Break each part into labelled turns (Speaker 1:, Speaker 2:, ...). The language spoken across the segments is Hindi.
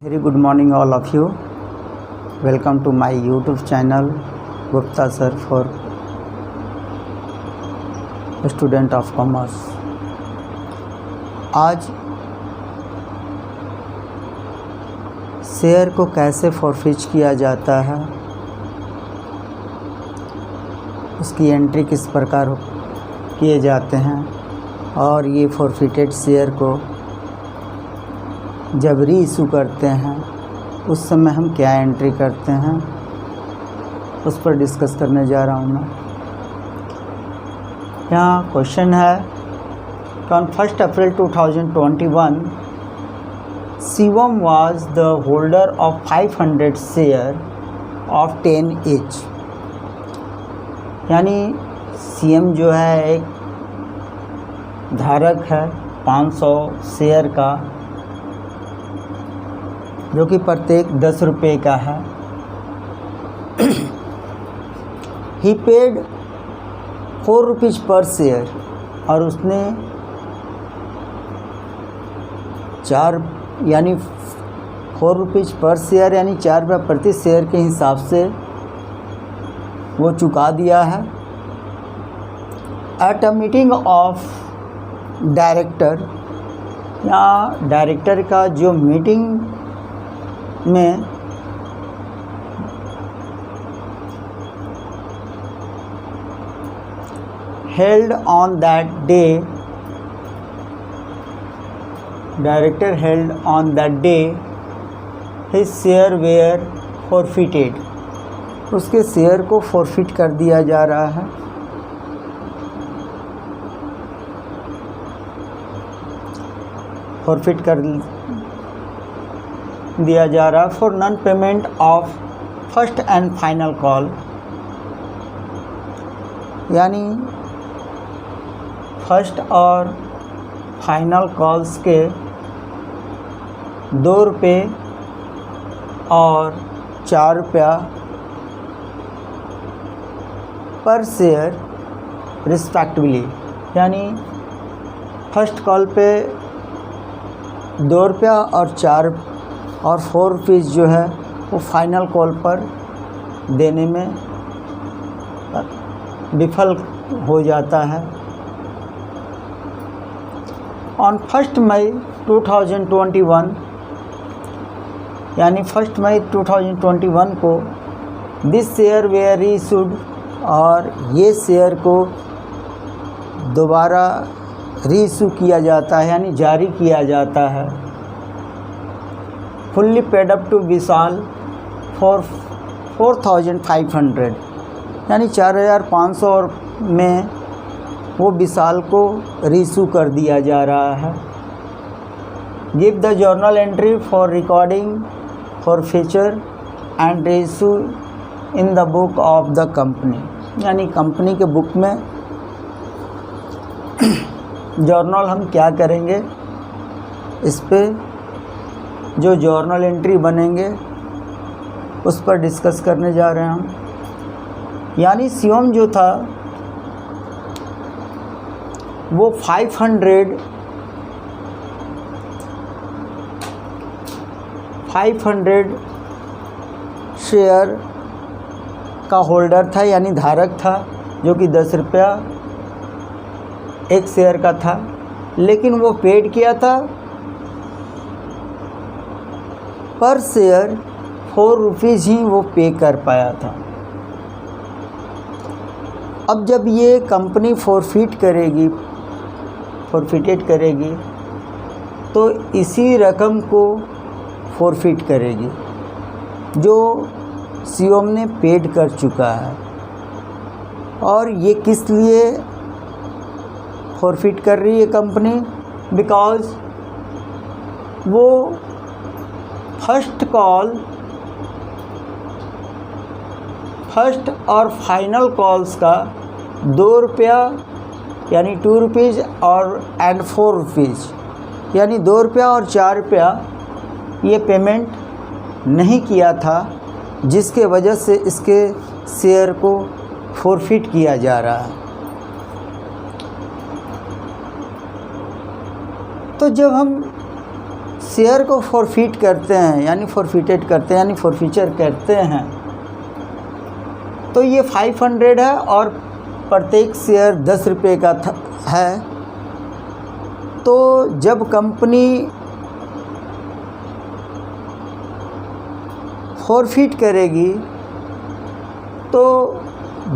Speaker 1: Very good morning all of you. Welcome to my YouTube channel Gupta sir for student of commerce. आज शेयर को कैसे फॉरफिच किया जाता है, उसकी एंट्री किस प्रकार किए जाते हैं और ये फॉरफिटेड शेयर को जब री इशू करते हैं उस समय हम क्या एंट्री करते हैं, उस पर डिस्कस करने जा रहा हूँ मैं। यहाँ क्वेश्चन है on 1 April 2021 Shivam was the holder of 500 share of 10 each। यानी सीएम जो है एक धारक है 500 शेयर का, जो कि प्रत्येक 10 रुपये का है। ही पेड 4 रुपीज़ पर शेयर और उसने 4 यानी 4 रुपीज़ पर शेयर यानी 4 रुपये प्रति शेयर के हिसाब से वो चुका दिया है। At a meeting of director, या डायरेक्टर का जो मीटिंग में held on that day, director held on that day, his share were forfeited। उसके शेयर को फॉरफिट कर दिया जा रहा है। फॉरफिट कर दिया जा रहा है for non payment of first and final call. यानी फर्स्ट और फाइनल कॉल्स के 2 रुपये और 4 रुपया पर शेयर रिस्पेक्टिवली। यानी फर्स्ट कॉल पे 2 रुपया और 4 रुपीज़ जो है वो फाइनल कॉल पर देने में विफल हो जाता है। ऑन 1 मई 2021 यानी 1 मई 2021 को दिस शेयर वेयर रीइशूड, और ये शेयर को दोबारा रीइशू किया जाता है यानी जारी किया जाता है। Fully paid up to Vishal for 4500, यानी 4500 में वो विशाल को रीइशू कर दिया जा रहा है। Give the journal entry for recording for feature and reissue in the book of the company. यानी कंपनी के बुक में जर्नल हम क्या करेंगे, इस पे जो जर्नल एंट्री बनेंगे उस पर डिस्कस करने जा रहे हैं हम। यानी शिवम जो था वो 500 शेयर का होल्डर था, यानी धारक था, जो कि 10 रुपया एक शेयर का था। लेकिन वो पेड किया था पर शेयर 4 रुपीज़ ही वो पे कर पाया था। अब जब ये कंपनी फॉरफिटेड करेगी तो इसी रकम को फॉरफिट करेगी जो शिवम ने पेड कर चुका है। और ये किस लिए फॉरफिट कर रही है कंपनी? बिकॉज़ वो फर्स्ट और फाइनल कॉल्स का 2 रुपया यानी 2 रुपीज़ और 4 रुपीज़ यानी 2 रुपया और 4 रुपया ये पेमेंट नहीं किया था, जिसके वजह से इसके शेयर को फॉरफिट किया जा रहा है। तो जब हम शेयर को फॉरफिट करते हैं यानी फॉरफिटेड करते हैं यानी फॉरफीचर करते हैं तो ये 500 है और प्रत्येक शेयर 10 रुपये का है। तो जब कंपनी फॉरफिट करेगी तो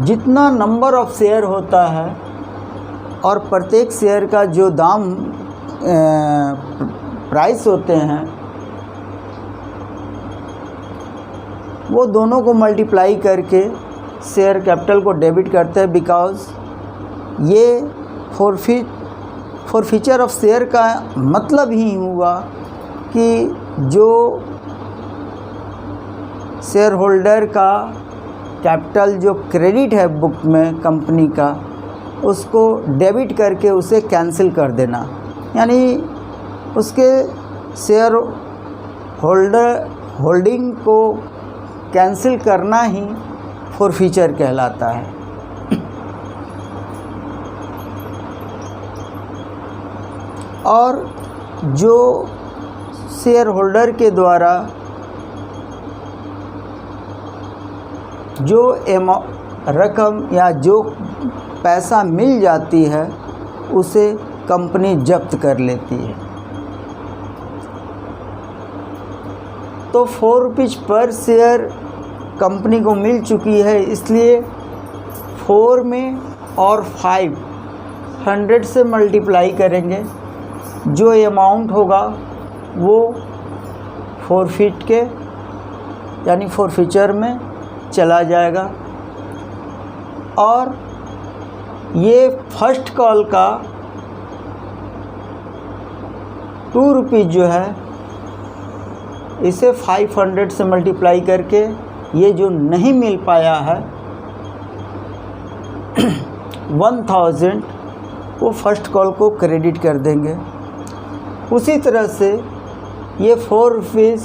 Speaker 1: जितना नंबर ऑफ शेयर होता है और प्रत्येक शेयर का जो दाम प्राइस होते हैं वो दोनों को मल्टीप्लाई करके शेयर कैपिटल को डेबिट करते हैं। बिकॉज़ ये फॉरफीचर ऑफ शेयर का मतलब ही हुआ कि जो शेयर होल्डर का कैपिटल जो क्रेडिट है बुक में कंपनी का उसको डेबिट करके उसे कैंसिल कर देना, यानी उसके शेयर होल्डिंग को कैंसिल करना ही फॉरफीचर कहलाता है। और जो शेयर होल्डर के द्वारा जो रकम या जो पैसा मिल जाती है उसे कंपनी जब्त कर लेती है। तो 4 रुपीज़ पर शेयर कंपनी को मिल चुकी है, इसलिए 4 में और 500 से मल्टीप्लाई करेंगे, जो अमाउंट होगा वो फॉरफिट के यानी फॉरफीचर में चला जाएगा। और ये फर्स्ट कॉल का 2 रुपीज़ जो है इसे 500 से मल्टीप्लाई करके ये जो नहीं मिल पाया है 1000 वो फर्स्ट कॉल को क्रेडिट कर देंगे। उसी तरह से ये 4 रुपीज़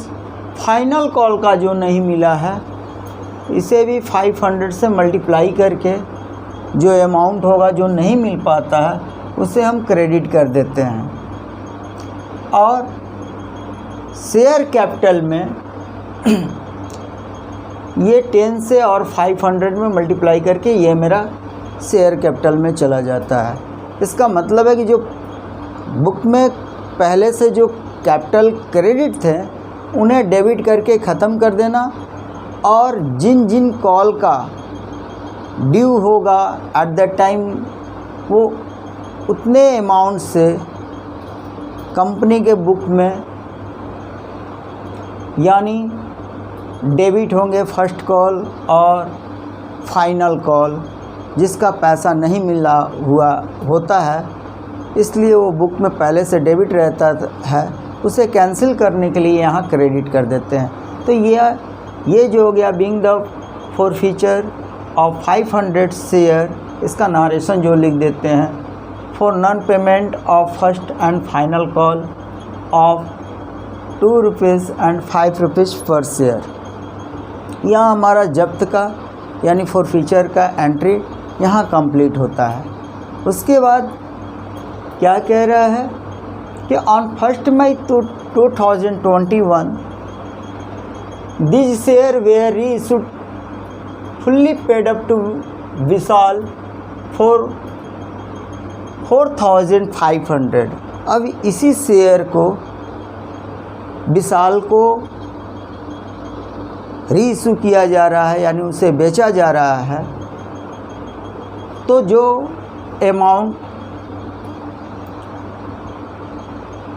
Speaker 1: फाइनल कॉल का जो नहीं मिला है इसे भी 500 से मल्टीप्लाई करके जो अमाउंट होगा जो नहीं मिल पाता है उसे हम क्रेडिट कर देते हैं। और शेयर कैपिटल में ये 10 से और 500 में मल्टीप्लाई करके ये मेरा शेयर कैपिटल में चला जाता है। इसका मतलब है कि जो बुक में पहले से जो कैपिटल क्रेडिट थे उन्हें डेबिट करके ख़त्म कर देना, और जिन जिन कॉल का ड्यू होगा एट द टाइम वो उतने अमाउंट से कंपनी के बुक में यानी डेबिट होंगे फर्स्ट कॉल और फाइनल कॉल, जिसका पैसा नहीं मिला हुआ होता है इसलिए वो बुक में पहले से डेबिट रहता है, उसे कैंसिल करने के लिए यहाँ क्रेडिट कर देते हैं। तो ये जो हो गया being the forfeiture of 500 share, इसका नरेशन जो लिख देते हैं for non payment of first and final call of 2 rupees and 5 rupees पर शेयर। यहाँ हमारा जब्त का यानी फॉरफीचर का एंट्री यहाँ कंप्लीट होता है। उसके बाद क्या कह रहा है कि on 1 May 2021 this share were reissued fully paid up to Vishal for 4500। अब इसी शेयर को विशाल को रीइश्यू किया जा रहा है यानी उसे बेचा जा रहा है। तो जो अमाउंट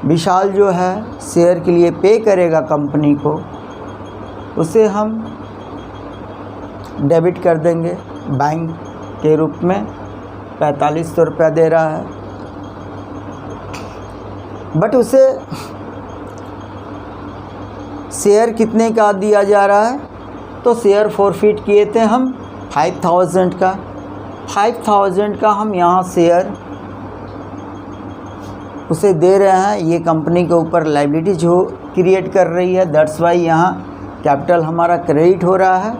Speaker 1: विशाल जो है शेयर के लिए पे करेगा कंपनी को उसे हम डेबिट कर देंगे बैंक के रूप में। 4500 रुपया दे रहा है, बट उसे शेयर कितने का दिया जा रहा है, तो शेयर फॉरफिट किए थे हम 5000 का। 5000 का हम यहाँ शेयर उसे दे रहे हैं। ये कंपनी के ऊपर लायबिलिटी जो क्रिएट कर रही है, दैट्स वाई यहाँ कैपिटल हमारा क्रेडिट हो रहा है।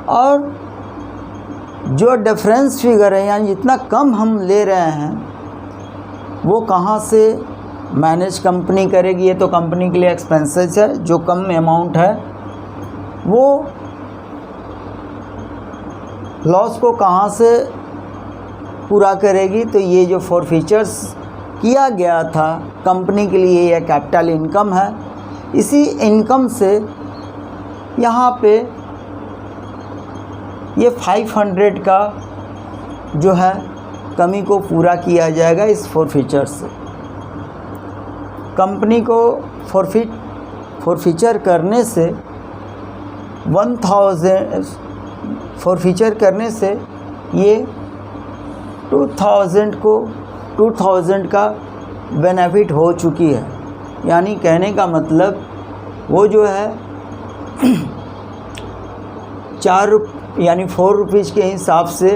Speaker 1: और जो डिफरेंस फिगर है यानी जितना कम हम ले रहे हैं वो कहाँ से मैनेज कंपनी करेगी, ये तो कंपनी के लिए एक्सपेंसेस है। जो कम अमाउंट है वो लॉस को कहाँ से पूरा करेगी, तो ये जो फॉरफीचर्स किया गया था कंपनी के लिए, यह कैपिटल इनकम है। इसी इनकम से यहाँ पे ये 500 का जो है कमी को पूरा किया जाएगा इस फॉरफीचर से। कंपनी को फॉरफीचर करने से 1000 फॉरफीचर करने से ये 2000 का बेनिफिट हो चुकी है। यानी कहने का मतलब वो जो है 4 रुपीज़ के हिसाब से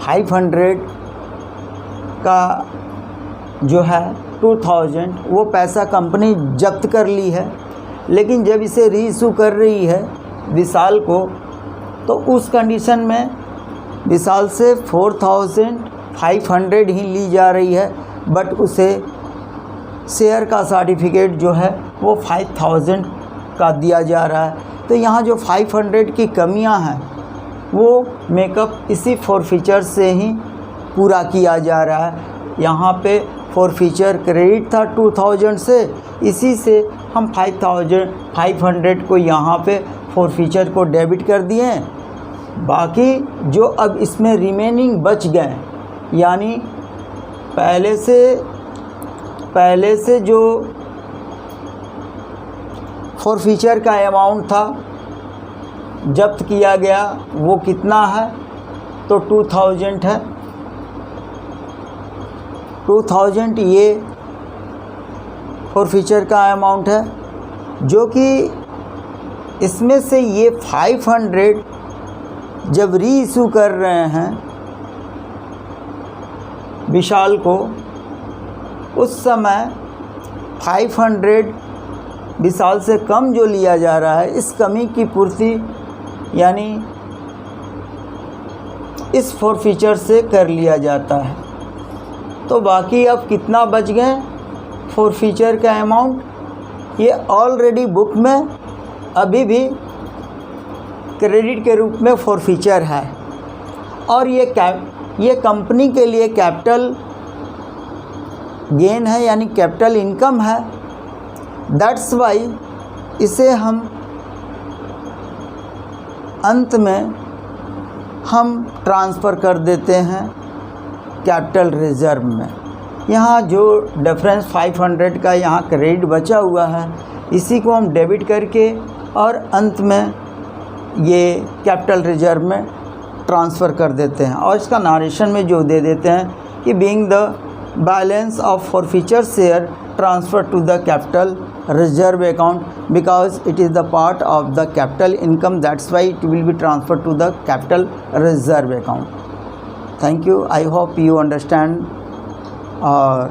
Speaker 1: 500 का जो है 2000 वो पैसा कंपनी जब्त कर ली है। लेकिन जब इसे रीइशू कर रही है विशाल को, तो उस कंडीशन में विशाल से 4500 ही ली जा रही है, बट उसे शेयर का सर्टिफिकेट जो है वो 5000 का दिया जा रहा है। तो यहाँ जो 500 की कमियाँ हैं वो मेकअप इसी फॉरफीचर से ही पूरा किया जा रहा है। यहाँ पे फॉरफीचर क्रेडिट था 2000 से, इसी से हम 500 को यहाँ पे फॉरफीचर को डेबिट कर दिए। बाकी जो अब इसमें रिमेनिंग बच गए, यानी पहले से जो फॉरफीचर का अमाउंट था जब्त किया गया वो कितना है, तो 2000 है। 2000 ये फॉरफीचर का अमाउंट है, जो कि इसमें से ये 500 जब रीइशू कर रहे हैं विशाल को, उस समय 500 विशाल से कम जो लिया जा रहा है, इस कमी की पूर्ति यानी इस फॉरफीचर से कर लिया जाता है। तो बाकी अब कितना बच गए फॉरफीचर का अमाउंट, ये ऑलरेडी बुक में अभी भी क्रेडिट के रूप में फॉरफीचर है, और ये कंपनी के लिए कैपिटल गेन है, यानी कैपिटल इनकम है। दैट्स वाई इसे हम अंत में हम ट्रांसफ़र कर देते हैं कैपिटल रिज़र्व में। यहाँ जो डिफरेंस 500 का यहाँ क्रेडिट बचा हुआ है, इसी को हम डेबिट करके और अंत में ये कैपिटल रिज़र्व में ट्रांसफ़र कर देते हैं। और इसका नारेशन में जो दे देते हैं कि being the balance of forfeiture share transfer to the capital reserve account, because it is the part of the capital income, that's why it will be transfer to the capital reserve account. Thank you, I hope you understand. और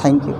Speaker 1: थैंक यू।